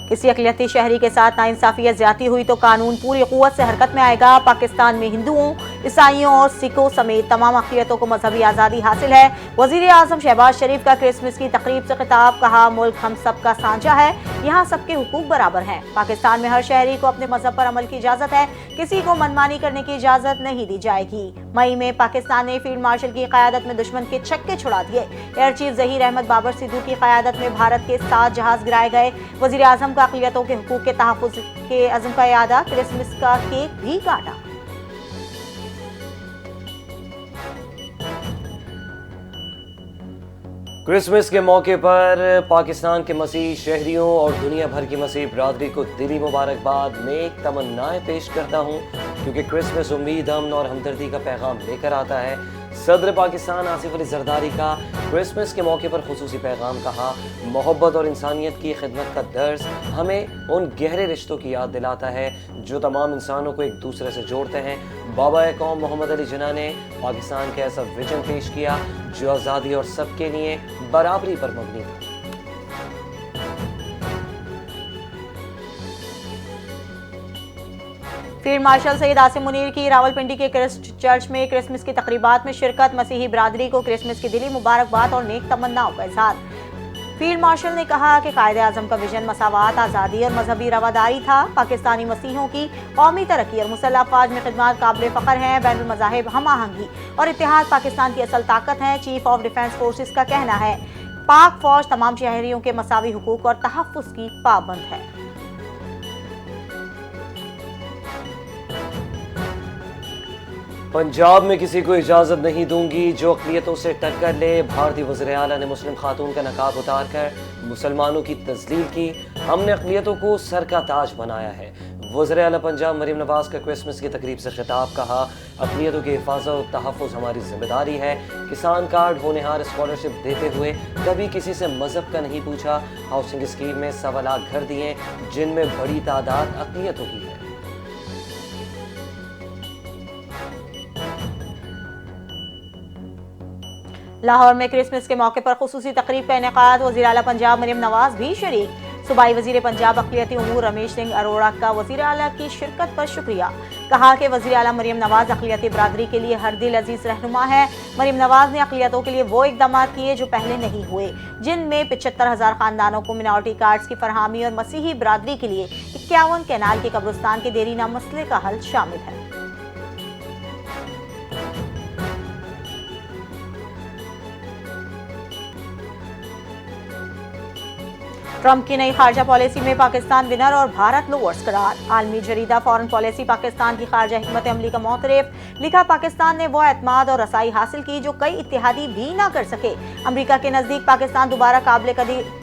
किसी अक़लियती शहरी के साथ नाइंसाफी या ज्यादती हुई तो कानून पूरी क़ुव्वत से हरकत में आएगा। पाकिस्तान में हिंदुओं, ईसाइयों और सिखों समेत तमाम अक़लियतों को मजहबी आज़ादी हासिल है। वज़ीर आज़म शहबाज शरीफ का क्रिसमस की तकरीब से खिताब, कहा मुल्क हम सब का साझा है, यहाँ सबके हुकूक बराबर हैं। पाकिस्तान में हर शहरी को अपने मजहब पर अमल की इजाज़त है, किसी को मनमानी करने की इजाज़त नहीं दी जाएगी। मई में पाकिस्तान ने फील्ड मार्शल की क़यादत में दुश्मन के छक्के छुड़ा दिए। एयर चीफ ज़हीर अहमद बाबर सिद्दू की क़यादत में भारत के 7 जहाज गिराए गए। वज़ीर आज़म का अक़लियतों के हुकूक के तहफ़्फ़ुज़ के अज़्म का यादा, क्रिसमस का केक भी काटा। क्रिसमस के मौके पर पाकिस्तान के मसीह शहरियों और दुनिया भर की मसीह बरादरी को दिली मुबारकबाद, नेक तमन्नाएं पेश करता हूँ, क्योंकि क्रिसमस उम्मीद, अमन और हमदर्दी का पैगाम लेकर आता है। सदर पाकिस्तान आसिफ अली जरदारी का क्रिसमस के मौके पर खुसूसी पैगाम, कहा मोहब्बत और इंसानियत की खिदमत का दर्स हमें उन गहरे रिश्तों की याद दिलाता है जो तमाम इंसानों को एक दूसरे से जोड़ते हैं। बाबा कौम मोहम्मद अली जिन्ना ने पाकिस्तान का ऐसा विजन पेश किया जो आज़ादी और सबके लिए बराबरी पर मबनी था। फील्ड मार्शल सैयद आसिम मुनीर की रावलपिंडी के क्रिस्ट चर्च में क्रिसमस की तकरीबात में शिरकत, मसीही बरादरी को क्रिसमस की दिली मुबारकबाद और नेक तमन्नाओं का इजहार। फील्ड मार्शल ने कहा कि कायदे आज़म का विजन मसावात, आज़ादी और मजहबी रवादारी था। पाकिस्तानी मसीहों की कौमी तरक्की और मुसल्लह अफवाज में खिदमत काबिल फ़ख्र हैं। बैनुल मज़ाहिब हम आहंगी और इत्तेहाद पाकिस्तान की असल ताकत है। चीफ ऑफ डिफेंस फोर्सेस का कहना है, पाक फौज तमाम शहरियों के मसावी हुकूक और तहफ़्फ़ुज़ की पाबंद है। पंजाब में किसी को इजाज़त नहीं दूंगी जो अक़लियतों से टक्कर ले। भारतीय वज़ीर आला ने मुस्लिम खातून का नकाब उतार कर मुसलमानों की तज़लील की। हमने अक़लियतों को सर का ताज बनाया है। वज़ीर आला पंजाब मरीम नवाज़ का क्रिसमस की तकरीब से खिताब, कहा अक़लियतों की हिफाजत और तहफ़्फ़ुज़ हमारी जिम्मेदारी है। किसान कार्ड, होनहार स्कॉलरशिप देते हुए कभी किसी से मज़हब का नहीं पूछा। हाउसिंग स्कीम में 1.25 लाख घर दिए, जिनमें बड़ी तादाद अक़लियतों की है। लाहौर में क्रिसमस के मौके पर खुसूसी तकरीब का इनेकाद, वज़ीर आला पंजाब मरीम नवाज भी शरीक। सूबाई वज़ीर पंजाब अक़लियती उमूर रमेश सिंह अरोड़ा का वज़ीर आला की शिरकत पर शुक्रिया। कहा कि वज़ीर आला मरीम नवाज अक़लियती बरादरी के लिए हर दिल अजीज़ रहनुमा है। मरीम नवाज ने अक़लियतों के लिए वो इक़दाम किए जो पहले नहीं हुए, जिनमें 75,000 ख़ानदानों को मिनॉरिटी कार्ड्स की फरहमी और मसीही बरादरी के लिए 51 कैनाल के कब्रिस्तान के देरीना मसले का हल शामिल है। ट्रंप की नई खारजा पॉलिसी में पाकिस्तान विनर और भारत लोअर्स करार। आलमी जरीदा फॉरेन पॉलिसी पाकिस्तान की खारजा हिकमत अमली का मोतरफ, लिखा पाकिस्तान ने वो एतमाद और रसाई हासिल की जो कई इत्तेहादी भी ना कर सके। अमरीका के नजदीक पाकिस्तान दोबारा काबिल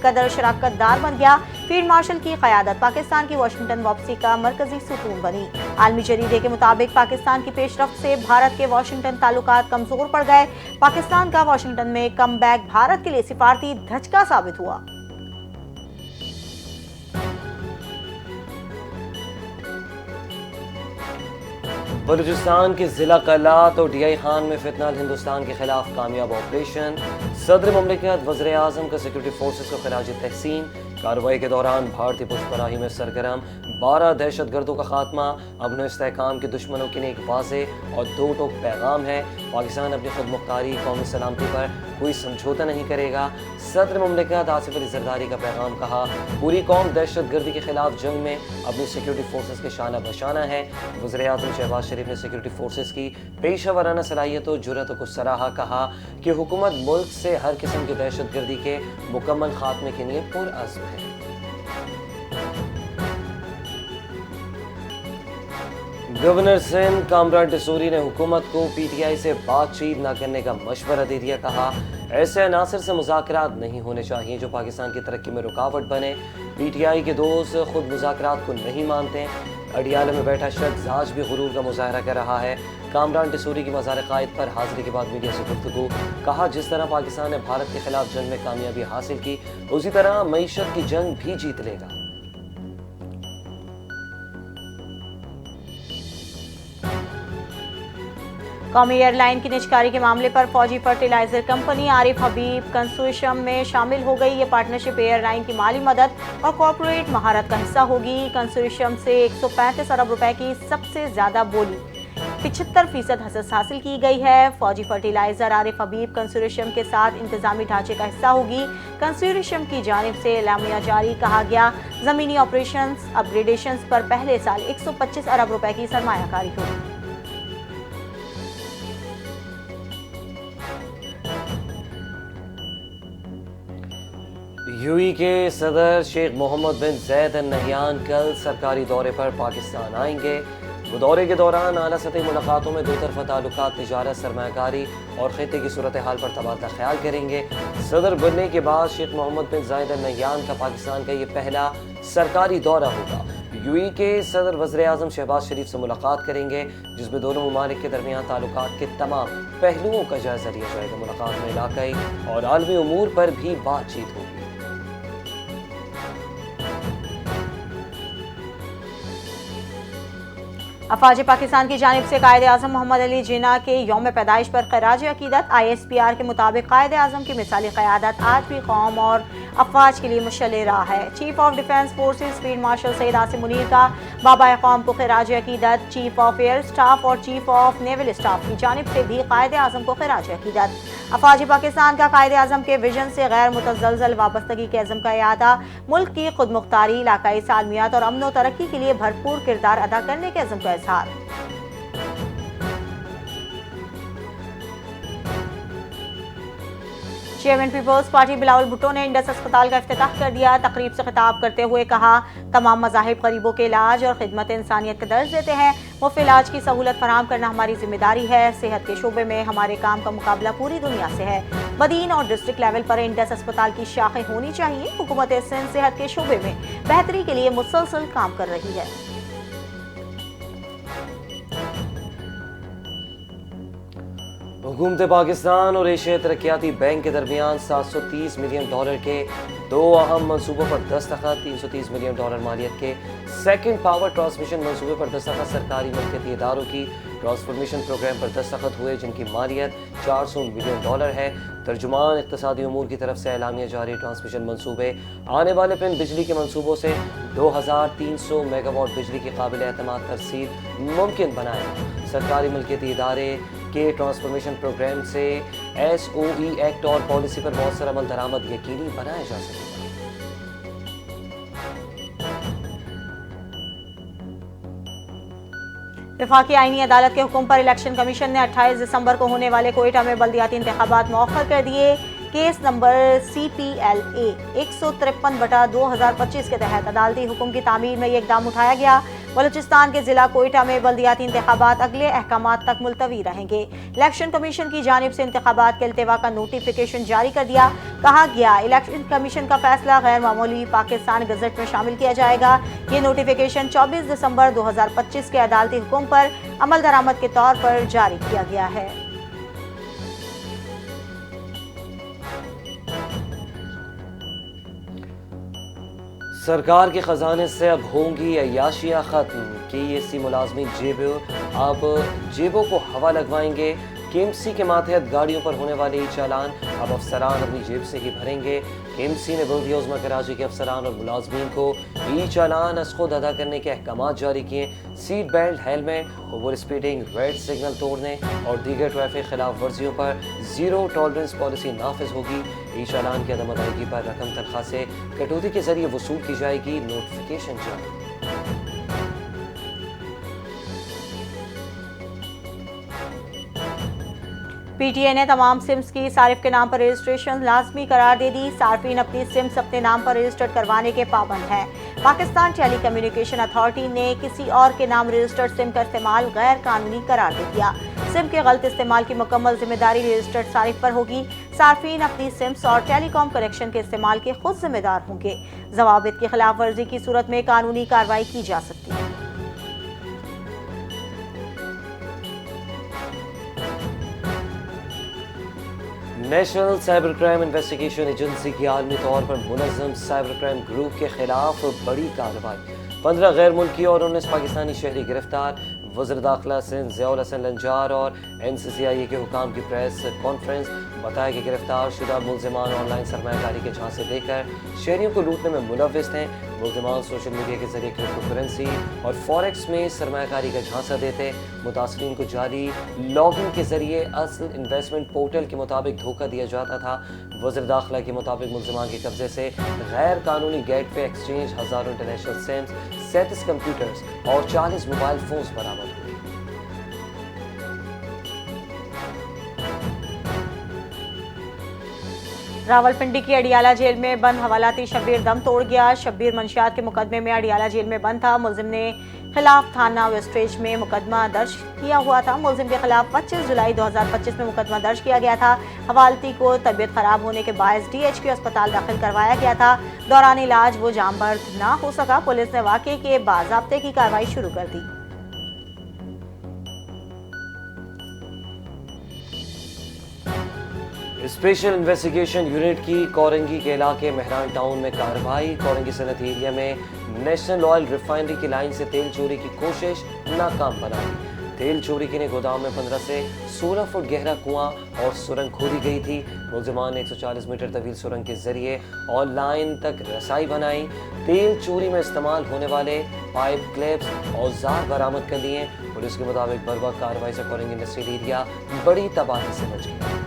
कदर शराकत दार बन गया। फील्ड मार्शल की क़यादत पाकिस्तान की वाशिंगटन वापसी का मरकजी सुतून बनी। आलमी जरीदे के मुताबिक पाकिस्तान की पेशरफ्त से भारत के वाशिंगटन ताल्लुकात कमजोर पड़ गए। पाकिस्तान का वाशिंगटन में कम बैक भारत के लिए सिफारती धचका साबित हुआ। बलूचिस्तान के ज़िला कलात और DI खान में फितनाल हिंदुस्तान के खिलाफ कामयाब ऑपरेशन। सदर मुमलिकत वज़ीर आज़म का सिक्योरिटी फोर्सेस को खराज तहसीन। कार्रवाई के दौरान भारतीय पुष्पराही में सरगर्म 12 दहशतगर्दों का खात्मा। अमन इस्तेहकाम के दुश्मनों के लिए एक वाज़े और 2 टोक पैगाम है, पाकिस्तान अपनी खुद मुख्तारी, कौमी सलामती पर कोई समझौता नहीं करेगा। सदर मुमलिकत आसिफ अली जरदारी का पैगाम, कहा पूरी कौम दहशतगर्दी के खिलाफ जंग में अपनी सिक्योरिटी फोर्सेस के शाना बशाना है। वज़ीर आज़म शहबाज शरीफ ने सिक्योरिटी फोर्सेस की पेशा वराना सलाहियतों जुर्रत को सराहा। कहा कि हुकूमत मुल्क से हर किस्म की दहशतगर्दी के मुकम्मल खात्मे के लिए पुरअज़्म है। गवर्नर सिंध कामरान टिसूरी ने हुकूमत को PTI से बातचीत न करने का मशवरा दे दिया। कहा ऐसे अनासर से मुज़ाकरात नहीं होने चाहिए जो पाकिस्तान की तरक्की में रुकावट बने। PTI के दोस्त खुद मुज़ाकरात को नहीं मानते। अडियाला में बैठा शख्स आज भी गुरूर का मुजाहरा कर रहा है। कामरान टिसूरी की मज़ार क़ायद पर हाज़िरी के बाद मीडिया से गुफ्तगू, कहा जिस तरह पाकिस्तान ने भारत के खिलाफ जंग में कामयाबी हासिल की, उसी तरह मईशत की जंग भी जीत लेगा। कौमी एयरलाइन की निजकारी के मामले पर फौजी फर्टिलाइजर कंपनी आरिफ हबीब कंसोर्शियम में शामिल हो गई। ये पार्टनरशिप एयरलाइन की माली मदद और कॉर्पोरेट महारत का हिस्सा होगी। कंसोर्शियम से 135 अरब रुपए की सबसे ज्यादा बोली 75% हसस हासिल की गई है। फौजी फर्टिलाइजर आरिफ हबीब कंसोर्शियम के साथ इंतजामी ढांचे का हिस्सा होगी। कंसोर्शियम की जानिब से एलामिया जारी कहा गया, जमीनी ऑपरेशन अपग्रेडेशन पर पहले साल 125 अरब रुपए की सरमायाकारी होगी। यूएई के सदर शेख मोहम्मद बिन जैद अल नहयान कल सरकारी दौरे पर पाकिस्तान आएंगे। वो दौरे के दौरान आला सतही मुलाकातों में दो तरफा ताल्लुकात, तिजारत, सरमायाकारी और खित्ते की सूरत हाल पर तबादला ख्याल करेंगे। सदर बनने के बाद शेख मोहम्मद बिन जायद अल नहयान का पाकिस्तान का ये पहला सरकारी दौरा होगा। यूएई के सदर वज़ीर आज़म शहबाज शरीफ से मुलाकात करेंगे, जिसमें दोनों ममालिक के दरमियान ताल्लुकात के तमाम पहलुओं का जायजा लिया जाएगा। मुलाकात में इलाकाई और आलमी उमूर पर भी बातचीत होगी। अफवाज पाकिस्तान की जानिब से कायदे आज़म मोहम्मद अली जिन्ना के यौम पैदाइश पर खराज अकीदत। ISPR के मुताबिक कायदे आज़म की मिसाली क़यादत आज भी कौम और अफवाज के लिए मुशल्ले रहा है। Chief of defence forces field marshal Syed Asim Munir का बाबा कौम को खराज अकीदत। चीफ ऑफ एयर स्टाफ और चीफ ऑफ नेवल स्टाफ की जानिब से भी कायदे आज़म को खराज अकीदत। अफवाज पाकिस्तान का कायदे आज़म के विजन से गैर मुतज़लज़ल वाबस्तगी के अज़म का इआदा, मुल्क की खुद मुख्तारी, इलाकाई सालमियात और अमन व तरक्की के लिए भरपूर किरदार अदा करने के अज़म का इज़हार। Chairman Peoples Party Bilawal Bhutto ने इंडस अस्पताल का इफ्तिताह कर दिया। तकरीब से खिताब करते हुए कहा, तमाम मज़ाहिब गरीबों के इलाज और खिदमत इंसानियत का दर्ज देते हैं। मुफ्त इलाज की सहूलत फराहम करना हमारी जिम्मेदारी है। सेहत के शोबे में हमारे काम का मुकाबला पूरी दुनिया से है। बदीन और डिस्ट्रिक्ट लेवल पर इंडस अस्पताल की शाखें होनी चाहिए। हुकूमत सिंध सेहत के शोबे में बेहतरी के लिए मुसलसल काम कर रही है। हुकूमत पाकिस्तान और एशियाई तरक्याती बैंक के दरमियान $730 मिलियन के दो अहम मनसूबों पर दस्तखत। $330 मिलियन मालियत के सेकंड पावर ट्रांसमिशन मनसूबे पर दस्तखत। सरकारी मिल्कियती इदारों की ट्रांसफॉर्मेशन प्रोग्राम पर दस्तखत हुए, जिनकी मालियत $400 मिलियन है। तर्जुमान इक़्तिसादी उमूर की तरफ से एलामिया जारी। ट्रांसमिशन मनसूबे आने वाले पिन बिजली के मनसूबों से 2300 मेगावाट बिजली की काबिल एतमाद तरसील मुमकिन बनाएगा। सरकारी मिल्कियती इदारे के ट्रांसफॉर्मेशन प्रोग्राम से SOE एक्ट और पॉलिसी पर मौसर अमल दरामद यकीनी बनाया जा सकेगा। वफाकी आईनी अदालत के हुक्म पर इलेक्शन कमीशन ने 28 दिसंबर को होने वाले कोयटा में बल्दियाती इंतखाबात मौखर कर दिए। केस नंबर CPLA 153/2025 के तहत अदालती हुक्म की तामीर में ये इकदाम उठाया गया। बलूचिस्तान के जिला कोयटा में बल्दियाती इंतखाबात अगले अहकामात तक मुलतवी रहेंगे। इलेक्शन कमीशन की जानिब से इंतखाबात के इल्तिवा का नोटिफिकेशन जारी कर दिया। कहा गया, इलेक्शन कमीशन का फैसला गैर मामूली पाकिस्तान गजट में शामिल किया जाएगा। ये नोटिफिकेशन 24 दिसंबर 2025 के अदालती हुक्म पर अमल दरामद के तौर पर जारी किया गया है। सरकार के खजाने से अब होंगी अय्याशियाँ खत्म। KEC मुलाजमीन अब जेबों को हवा लगवाएंगे। KMC के मातहत गाड़ियों पर होने वाले ई चालान अब अफसरान अपनी जेब से ही भरेंगे। KMC ने बल्दिया उज़्मा कराची के अफसरान और मुलाजमीन को ई चालान अज खुद अदा करने के अहकाम जारी किए। Seat belt, helmet, over speeding, red signal तोड़ने और दीगर ट्रैफिक खिलाफ वर्जियों पर जीरो टॉलरेंस पॉलिसी नाफिज होगी। ई चालान की अदम अदायगी पर रकम तनख्वाह से कटौती के जरिए वसूल की जाएगी। नोटिफिकेशन जारी। PTA ने तमाम सिम्स की सारिफ के नाम पर रजिस्ट्रेशन लाजमी करार दे दी। सार्फिन अपनी सिम्स अपने नाम पर रजिस्टर्ड करवाने के पाबंद हैं। पाकिस्तान टेली कम्युनिकेशन अथॉरिटी ने किसी और के नाम रजिस्टर्ड सिम का इस्तेमाल गैर कानूनी करार दे दिया। सिम के गलत इस्तेमाल की मुकम्मल जिम्मेदारी रजिस्टर्ड सारिफ पर होगी। सार्फिन अपनी सिम्स और टेलीकॉम कनेक्शन के इस्तेमाल के खुद जिम्मेदार होंगे। जवाबित की खिलाफ वर्जी की सूरत में कानूनी कार्रवाई की जा सकती है। National cyber crime investigation agency की आलमी तौर पर मुनज़्ज़म साइबर क्राइम ग्रुप के खिलाफ बड़ी कार्रवाई। 15 गैर मुल्की और 19 पाकिस्तानी शहरी गिरफ्तार। वज़ीर दाखिला सिंध ज़ियाउल हसन लंजार और NCCIA के हुकाम की प्रेस कॉन्फ्रेंस। बताया कि गिरफ्तार शुदा मुलजिमान ऑनलाइन सरमायाकारी के झांसे देकर शहरियों को लूटने में मुलव्विस थे। मुलजिमान सोशल मीडिया के जरिए क्रिप्टो करेंसी और फॉरेक्स में सरमायाकारी का झांसा देते। मुतासरीन को जारी लॉगिन के जरिए असल इन्वेस्टमेंट पोर्टल के मुताबिक धोखा दिया जाता था। वज़ीर दाखिला के मुताबिक मुलजिमान के कब्जे से गैर कानूनी गेटवे एक्सचेंज, हज़ारों इंटरनेशनल सिम्स, 37 कंप्यूटर्स और 40 मोबाइल फोन्स बरामद हुए। रावलपिंडी की अडियाला जेल में बंद हवालाती शब्बीर दम तोड़ गया। शब्बीर मंशियात के मुकदमे में अडियाला जेल में बंद था। मुलजिम ने खिलाफ थाना वेस्टेज में मुकदमा दर्ज किया हुआ था। मुलजिम के खिलाफ 25 जुलाई 2025 में मुकदमा दर्ज किया गया था। हवालती को तबीयत खराब होने के बायस DHQ अस्पताल दाखिल करवाया गया था। दौरान इलाज वो जामबर्द ना हो सका। पुलिस ने वाकये के बाज़ाब्ते की कार्रवाई शुरू कर दी। स्पेशल इन्वेस्टिगेशन यूनिट की कोरंगी के इलाके मेहरान टाउन में कार्रवाई। कोरंगी सनत एरिया में नेशनल ऑयल रिफाइनरी की लाइन से तेल चोरी की कोशिश नाकाम बना दी। तेल चोरी के लिए गोदाम में 15 से 16 फुट गहरा कुआं और सुरंग खोदी गई थी। मुलजिमान ने 140 मीटर तवील सुरंग के जरिए और लाइन तक रसाई बनाई। तेल चोरी में इस्तेमाल होने वाले पाइप, क्लिप्स, औजार बरामद कर लिए। पुलिस के मुताबिक बर्बाद कार्रवाई से कोरंगी इंडस्ट्रियल एरिया बड़ी तबाही से बच गया।